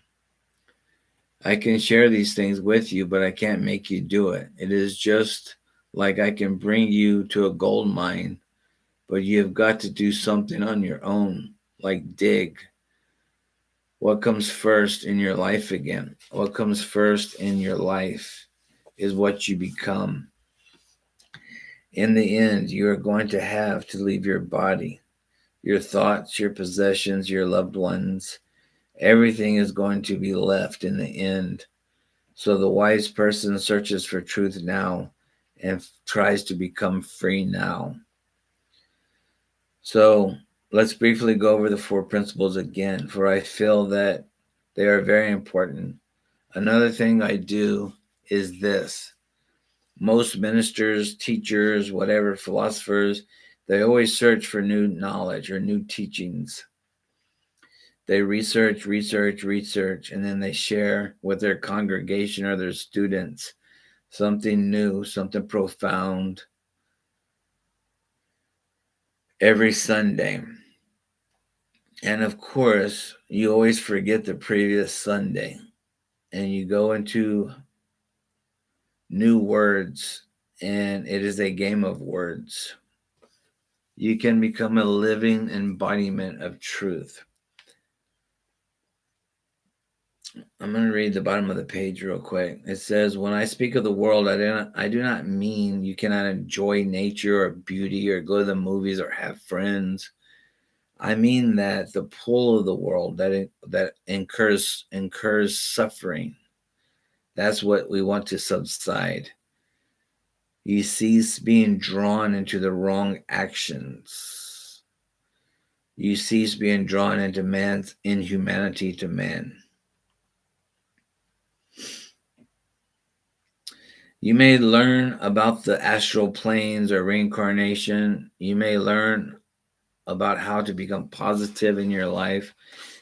I can share these things with you, but I can't make you do it. It is just like I can bring you to a gold mine, but you have got to do something on your own, like dig. What comes first in your life again? What comes first in your life is what you become. In the end, you are going to have to leave your body, your thoughts, your possessions, your loved ones. Everything is going to be left in the end. So the wise person searches for truth now and tries to become free now. So let's briefly go over the four principles again, for I feel that they are very important. Another thing I do is this: most ministers, teachers, whatever, philosophers, they always search for new knowledge or new teachings. They research, and then they share with their congregation or their students something new, something profound every Sunday. And of course, you always forget the previous Sunday and you go into new words, and it is a game of words. You can become a living embodiment of truth. I'm going to read the bottom of the page real quick. It says, when I speak of the world, I do not mean you cannot enjoy nature or beauty or go to the movies or have friends. I mean that the pull of the world that incurs suffering. That's what we want to subside. You cease being drawn into the wrong actions. You cease being drawn into man's inhumanity to man. You may learn about the astral planes or reincarnation. You may learn about how to become positive in your life,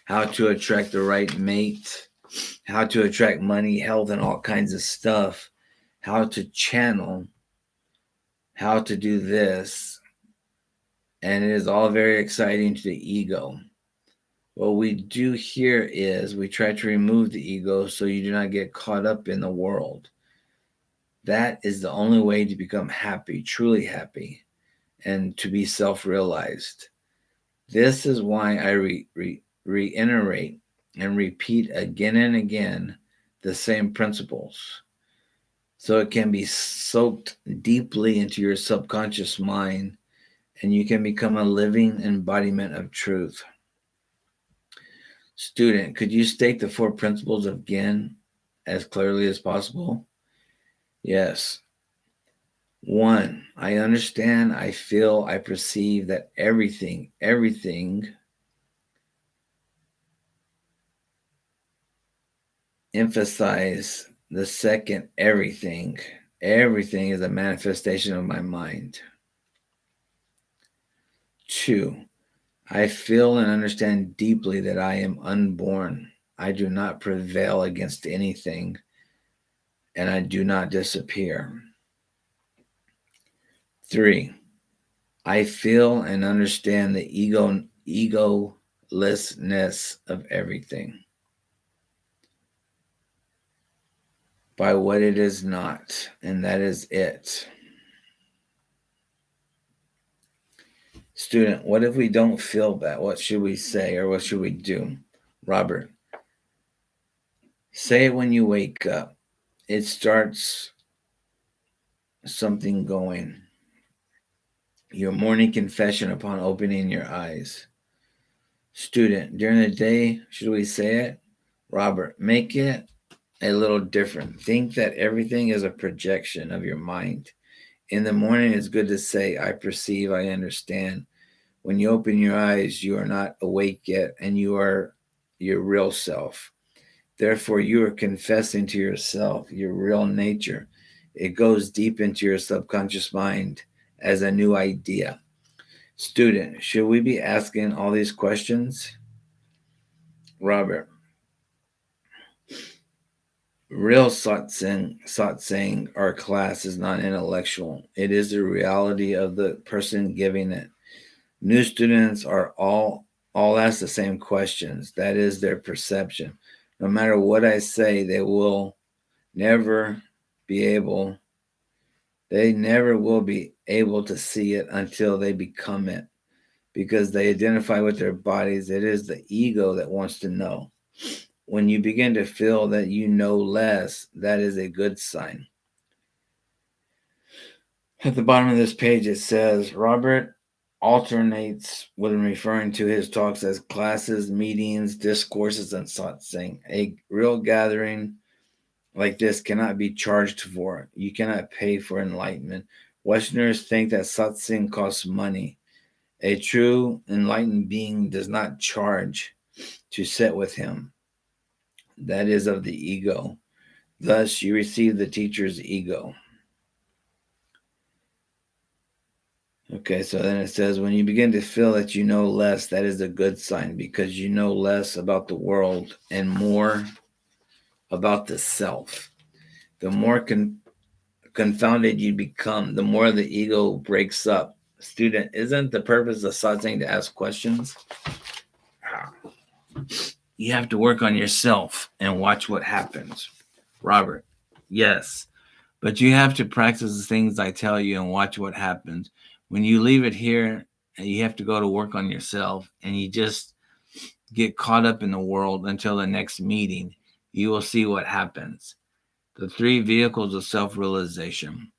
how to attract the right mate, how to attract money, health, and all kinds of stuff, how to channel, how to do this. And it is all very exciting to the ego. What we do here is we try to remove the ego so you do not get caught up in the world. That is the only way to become happy, truly happy, and to be self-realized. This is why I reiterate and repeat again and again the same principles, so it can be soaked deeply into your subconscious mind and you can become a living embodiment of truth. Student, could you state the four principles again as clearly as possible? Yes. 1, I understand, I feel, I perceive that everything emphasize the second everything is a manifestation of my mind. 2, I feel and understand deeply that I am unborn. I do not prevail against anything, and I do not disappear. 3, I feel and understand the egolessness of everything by what it is not, and that is it. Student, what if we don't feel that? What should we say or what should we do? Robert, say it when you wake up. It starts something going. Your morning confession upon opening your eyes. Student, during the day, should we say it? Robert, make it a little different. Think that everything is a projection of your mind. In the morning, it's good to say, I perceive, I understand. When you open your eyes, you are not awake yet, and you are your real self. Therefore, you are confessing to yourself your real nature. It goes deep into your subconscious mind as a new idea. Student, should we be asking all these questions? Robert, real satsang, our class, is not intellectual. It is the reality of the person giving it. New students are all ask the same questions. That is their perception. No matter what I say, they will never be able, they never will be able to see it until they become it, because they identify with their bodies. It is the ego that wants to know. When you begin to feel that you know less, that is a good sign. At the bottom of this page, it says Robert alternates when referring to his talks as classes, meetings, discourses, and satsang. A real gathering like this cannot be charged for. You cannot pay for enlightenment. Westerners think that satsang costs money. A true enlightened being does not charge to sit with him. That is of the ego. Thus, you receive the teacher's ego. Okay, so then it says, when you begin to feel that you know less, that is a good sign, because you know less about the world and more about the self. The more confounded you become, the more the ego breaks up. Student, isn't the purpose of satsang to ask questions? You have to work on yourself and watch what happens. Robert, yes, but you have to practice the things I tell you and watch what happens. When you leave it here, you have to go to work on yourself, and you just get caught up in the world until the next meeting. You will see what happens. The 3 vehicles of self-realization.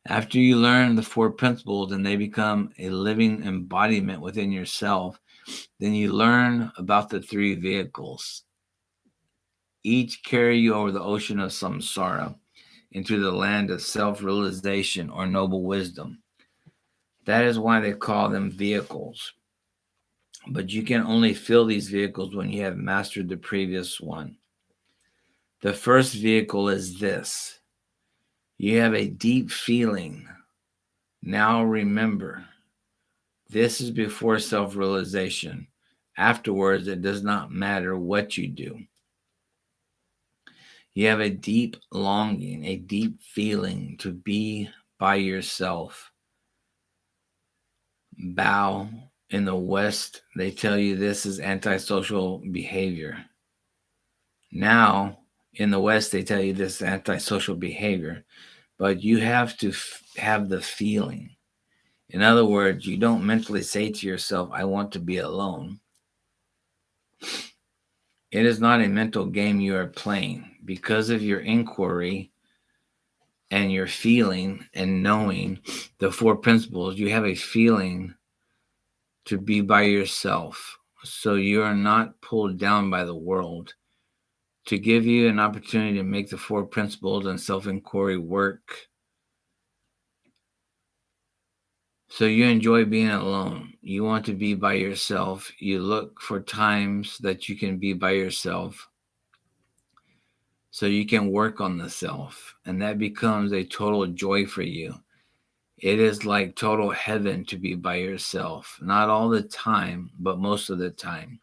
After you learn the 4 principles and they become a living embodiment within yourself, then you learn about the 3 vehicles. Each carry you over the ocean of samsara into the land of self-realization or noble wisdom. That is why they call them vehicles. But you can only feel these vehicles when you have mastered the previous one. The first vehicle is this. You have a deep feeling. Now remember, this is before self-realization. Afterwards, it does not matter what you do. You have a deep longing, a deep feeling to be by yourself. Bow. In the West, they tell you this is antisocial behavior. Now, in the West, they tell you this is antisocial behavior, but you have to have the feeling. In other words, you don't mentally say to yourself, I want to be alone. It is not a mental game you are playing. Because of your inquiry and your feeling and knowing the 4 principles, you have a feeling to be by yourself. So you are not pulled down by the world. To give you an opportunity to make the 4 principles and self-inquiry work. So you enjoy being alone. You want to be by yourself. You look for times that you can be by yourself so you can work on the self. And that becomes a total joy for you. It is like total heaven to be by yourself. Not all the time, but most of the time.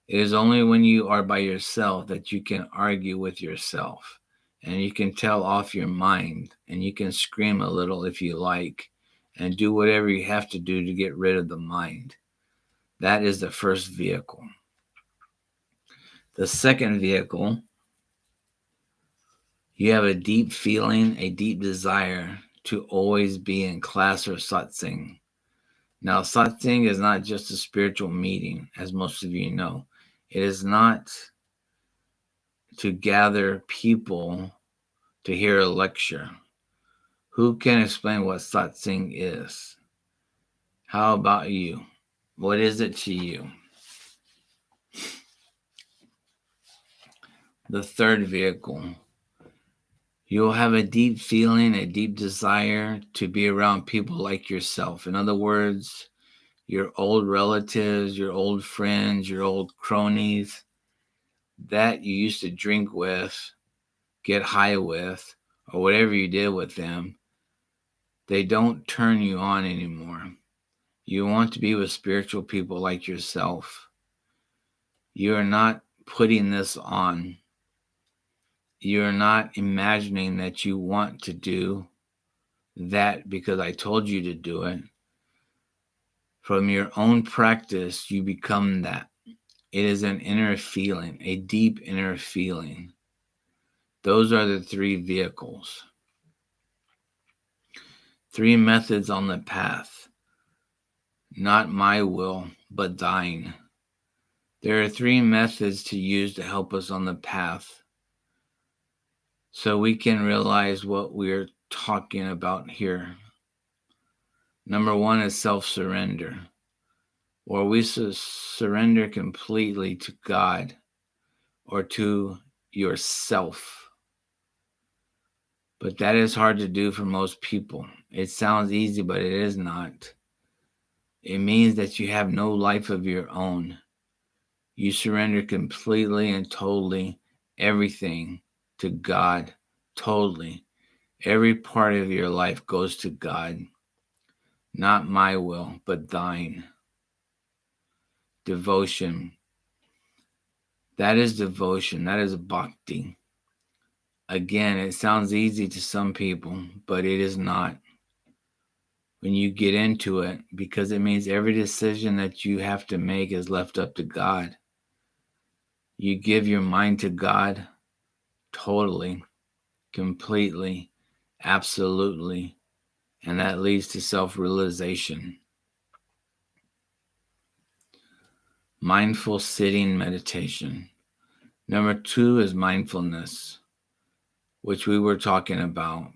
It is only when you are by yourself that you can argue with yourself. And you can tell off your mind. And you can scream a little if you like. And do whatever you have to do to get rid of the mind. That is the first vehicle. The second vehicle, you have a deep feeling, a deep desire to always be in class or satsang. Now, satsang is not just a spiritual meeting, as most of you know. It is not to gather people to hear a lecture. Who can explain what satsang is? How about you? What is it to you? The third vehicle. You'll have a deep feeling, a deep desire to be around people like yourself. In other words, your old relatives, your old friends, your old cronies that you used to drink with, get high with, or whatever you did with them. They don't turn you on anymore. You want to be with spiritual people like yourself. You are not putting this on. You're not imagining that you want to do that because I told you to do it. From your own practice, you become that. It is an inner feeling, a deep inner feeling. Those are the three vehicles. Three methods on the path. Not my will, but thine. There are three methods to use to help us on the path so we can realize what we're talking about here. Number one is self-surrender, where we surrender completely to God or to yourself. But that is hard to do for most people. It sounds easy, but it is not. It means that you have no life of your own. You surrender completely and totally everything to God, totally. Every part of your life goes to God. Not my will, but thine. Devotion. That is devotion. That is bhakti. Again, it sounds easy to some people, but it is not. When you get into it, because it means every decision that you have to make is left up to God. You give your mind to God totally, completely, absolutely, and that leads to self-realization. Mindful sitting meditation. Number two is mindfulness, which we were talking about.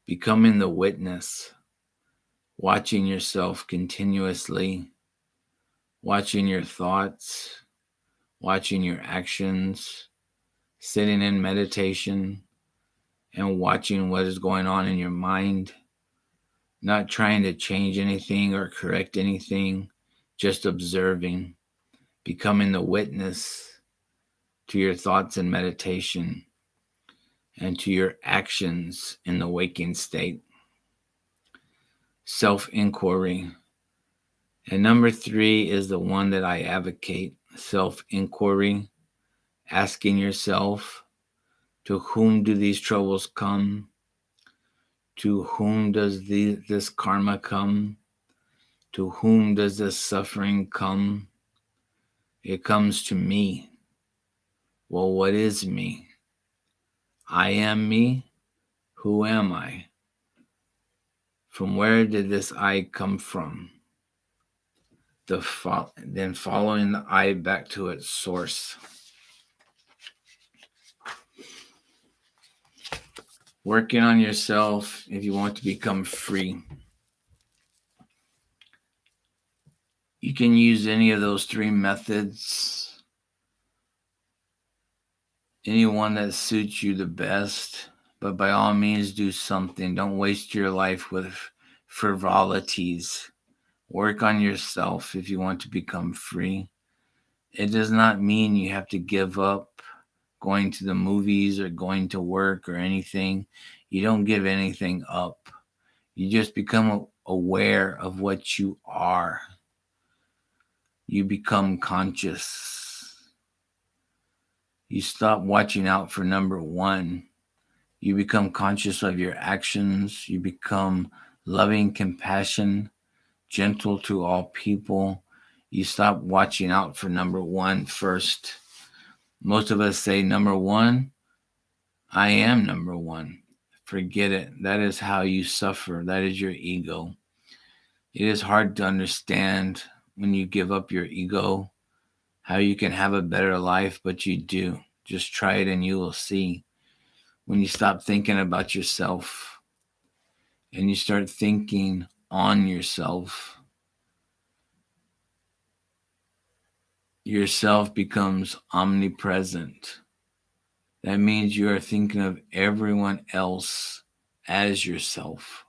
Becoming the witness, watching yourself continuously, watching your thoughts, watching your actions, sitting in meditation, and watching what is going on in your mind, not trying to change anything or correct anything, just observing, becoming the witness to your thoughts in meditation and to your actions in the waking state. Self-inquiry. And number three is the one that I advocate, self-inquiry, asking yourself, to whom do these troubles come? To whom does this karma come? To whom does this suffering come? It comes to me. Well, what is me? I am me. Who am I? From where did this I come from? Then following the I back to its source. Working on yourself if you want to become free. You can use any of those three methods, any one that suits you the best, but by all means do something. Don't waste your life with frivolities. Work on yourself if you want to become free. It does not mean you have to give up going to the movies or going to work or anything. You don't give anything up. You just become aware of what you are. You become conscious. You stop watching out for number one. You become conscious of your actions. You become loving compassion, gentle to all people. You stop watching out for number one first. Most of us say number one, I am number one. Forget it. That is how you suffer. That is your ego. It is hard to understand when you give up your ego how you can have a better life, but you do. Just try it and you will see. When you stop thinking about yourself and you start thinking on yourself, yourself becomes omnipresent. That means you are thinking of everyone else as yourself.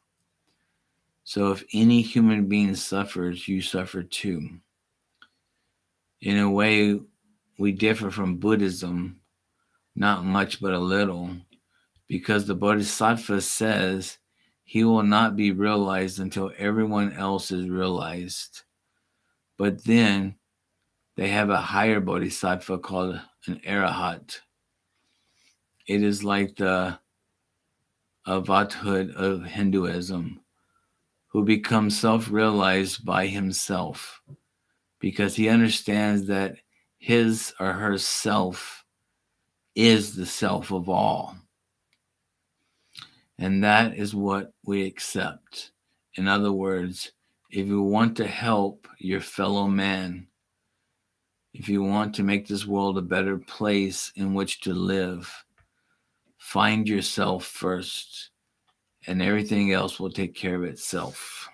So if any human being suffers, you suffer too. In a way, we differ from Buddhism, not much but a little, because the Bodhisattva says he will not be realized until everyone else is realized. But then they have a higher Bodhisattva called an Arahat. It is like the Avathood of Hinduism, who becomes self-realized by himself because he understands that his or her self is the self of all. And that is what we accept. In other words, if you want to help your fellow man, if you want to make this world a better place in which to live, find yourself first, and everything else will take care of itself.